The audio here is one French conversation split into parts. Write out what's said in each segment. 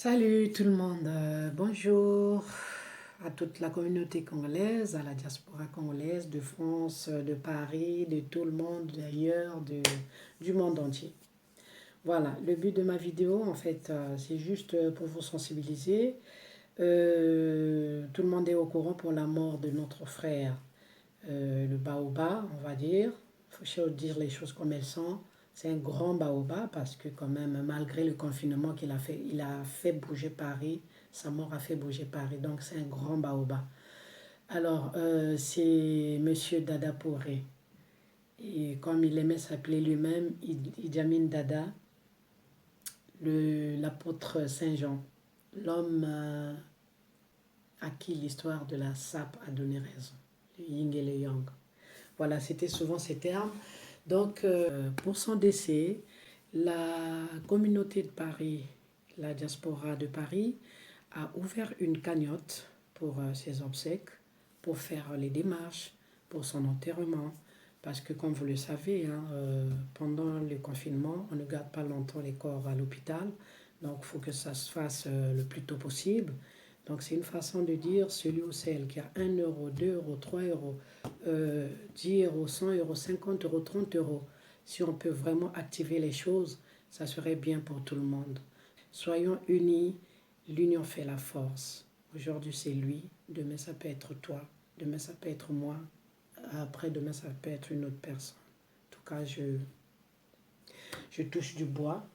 Salut tout le monde, bonjour à toute la communauté congolaise, à la diaspora congolaise de France, de Paris, de tout le monde, d'ailleurs, du monde entier. Voilà, le but de ma vidéo, en fait, c'est juste pour vous sensibiliser. Tout le monde est au courant pour la mort de notre frère, le Baoba, on va dire. Il faut dire les choses comme elles sont. C'est un grand Baoba parce que quand même, malgré le confinement qu'il a fait, il a fait bouger Paris. Sa mort a fait bouger Paris. Donc c'est un grand Baoba. Alors, c'est Monsieur Dada Pouré. Et comme il aimait s'appeler lui-même, Idi Amin Dada, l'apôtre Saint Jean, l'homme à qui l'histoire de la sape a donné raison, le yin et le yang. Voilà, c'était souvent ces termes. Donc, pour son décès, la communauté de Paris, la diaspora de Paris, a ouvert une cagnotte pour ses obsèques, pour faire les démarches, pour son enterrement. Parce que, comme vous le savez, hein, pendant le confinement, on ne garde pas longtemps les corps à l'hôpital. Donc, il faut que ça se fasse le plus tôt possible. Donc, c'est une façon de dire celui ou celle qui a 1 euro, 2 euros, 3 euros, 10 euros, 100 euros, 50 euros, 30 euros. Si on peut vraiment activer les choses, ça serait bien pour tout le monde. Soyons unis, l'union fait la force. Aujourd'hui c'est lui, demain ça peut être toi, demain ça peut être moi, après demain ça peut être une autre personne. En tout cas, je touche du bois,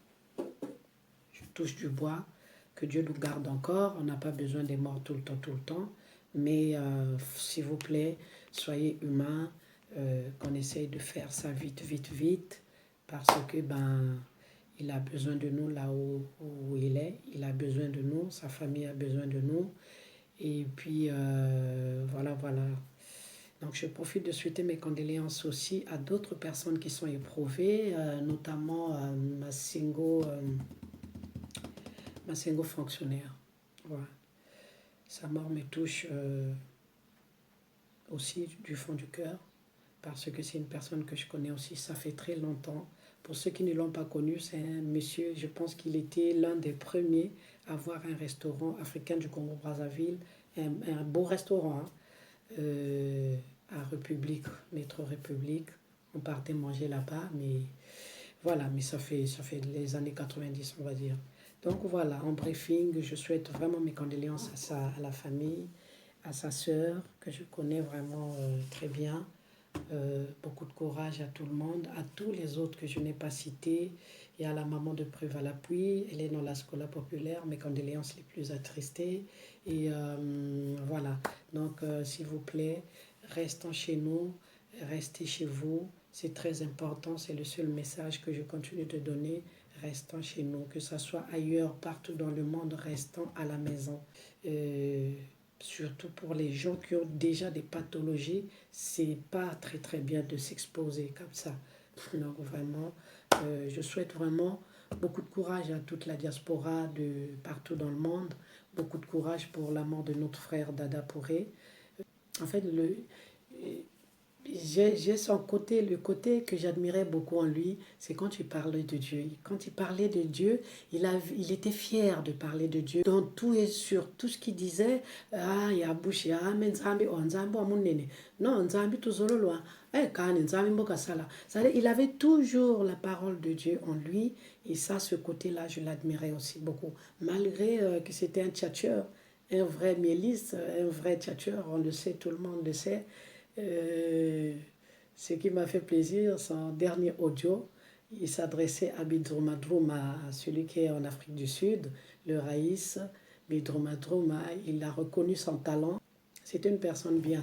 je touche du bois, que Dieu nous garde encore. On n'a pas besoin des morts tout le temps. Mais s'il vous plaît, soyez humains, qu'on essaye de faire ça vite, parce que il a besoin de nous là où il est. Il a besoin de nous, sa famille a besoin de nous. Et puis, voilà. Donc, je profite de souhaiter mes condoléances aussi à d'autres personnes qui sont éprouvées, notamment Massengo fonctionnaire. Voilà. Sa mort me touche aussi du fond du cœur, parce que c'est une personne que je connais aussi, ça fait très longtemps. Pour ceux qui ne l'ont pas connu, c'est un monsieur, je pense qu'il était l'un des premiers à avoir un restaurant africain du Congo-Brazzaville, un beau restaurant, hein, à République, Métro République. On partait manger là-bas, mais voilà, mais ça fait les années 90, on va dire. Donc voilà, en briefing, je souhaite vraiment mes condoléances à la famille, à sa sœur, que je connais vraiment très bien. Beaucoup de courage à tout le monde, à tous les autres que je n'ai pas cités, et à la maman de Preuve à l'appui. Elle est dans la Scola populaire, mes condoléances les plus attristées. Et voilà, donc s'il vous plaît, restons chez nous, restez chez vous, c'est très important, c'est le seul message que je continue de donner. Restons chez nous, que ce soit ailleurs, partout dans le monde, restons à la maison. Surtout pour les gens qui ont déjà des pathologies, c'est pas très bien de s'exposer comme ça. Donc vraiment, je souhaite vraiment beaucoup de courage à toute la diaspora de partout dans le monde, beaucoup de courage pour la mort de notre frère Dada Pouré. En fait, j'ai son côté, le côté que j'admirais beaucoup en lui, c'est quand il parlait de Dieu. Quand il parlait de Dieu, il était fier de parler de Dieu. Dans tout et sur tout ce qu'il disait, ah, il y a bouche, il y a mais nzambi, oh, nzambi, oh, mon néné. Non, nzambi, tout solo, loin. Eh, quand nzambi, mboka sala. Il avait toujours la parole de Dieu en lui, et ça, ce côté-là, je l'admirais aussi beaucoup. Malgré que c'était un tchatcheur, un vrai mieliste, un vrai tchatcheur, on le sait, tout le monde le sait. Euh, Ce qui m'a fait plaisir, son dernier audio, il s'adressait à Bidroumadroum, à celui qui est en Afrique du Sud, le Raïs. Bidroumadroum, il a reconnu son talent. C'était une personne bien.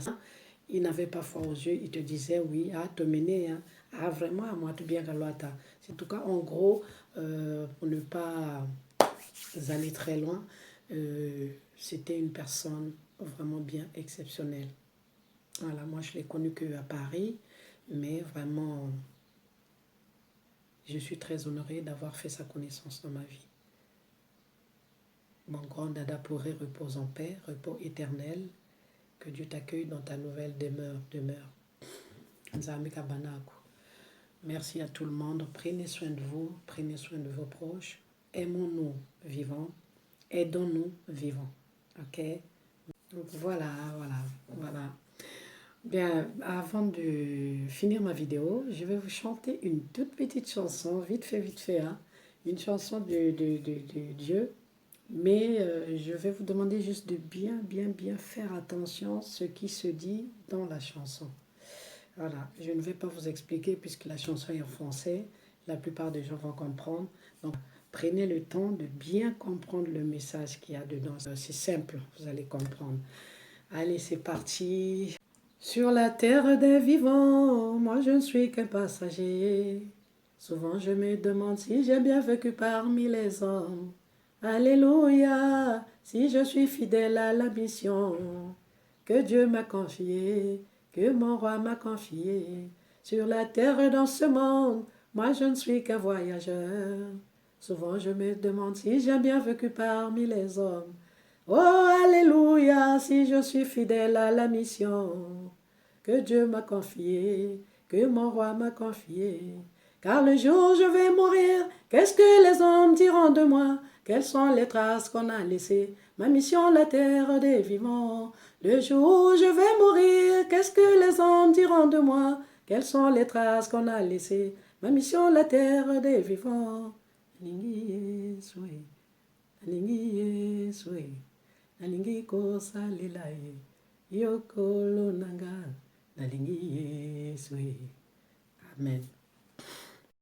Il n'avait pas foi aux yeux, il te disait oui, ah, te mener, hein, ah, vraiment, à moi, tout bien, galwata. C'est en tout cas, en gros, pour ne pas aller très loin, c'était une personne vraiment bien exceptionnelle. Voilà, moi je l'ai connu qu'à Paris, mais vraiment, je suis très honorée d'avoir fait sa connaissance dans ma vie. Mon grand Dada Pouré repose en paix, repos éternel. Que Dieu t'accueille dans ta nouvelle demeure. Nzambe Kabanaku. Merci à tout le monde. Prenez soin de vous, prenez soin de vos proches. Aimons-nous vivants. Aidons-nous vivants. OK? Donc voilà, voilà, voilà. Bien, avant de finir ma vidéo, je vais vous chanter une toute petite chanson, vite fait, hein. Une chanson de Dieu. Mais je vais vous demander juste de bien faire attention à ce qui se dit dans la chanson. Voilà, je ne vais pas vous expliquer puisque la chanson est en français. La plupart des gens vont comprendre. Donc, prenez le temps de bien comprendre le message qu'il y a dedans. C'est simple, vous allez comprendre. Allez, c'est parti. Sur la terre des vivants, moi je ne suis qu'un passager. Souvent je me demande si j'ai bien vécu parmi les hommes. Alléluia, si je suis fidèle à la mission que Dieu m'a confiée, que mon roi m'a confiée. Sur la terre dans ce monde, moi je ne suis qu'un voyageur. Souvent je me demande si j'ai bien vécu parmi les hommes. Oh, alléluia, si je suis fidèle à la mission que Dieu m'a confiée, que mon roi m'a confiée. Car le jour où je vais mourir, qu'est-ce que les hommes diront de moi? Quelles sont les traces qu'on a laissées? Ma mission, la terre des vivants. Le jour où je vais mourir, qu'est-ce que les hommes diront de moi? Quelles sont les traces qu'on a laissées? Ma mission, la terre des vivants. Nalingi Yeswe, nalingi Yeswe, nalingi kosalela ye, yokolo nanga, nalingi Yeswe. Amen.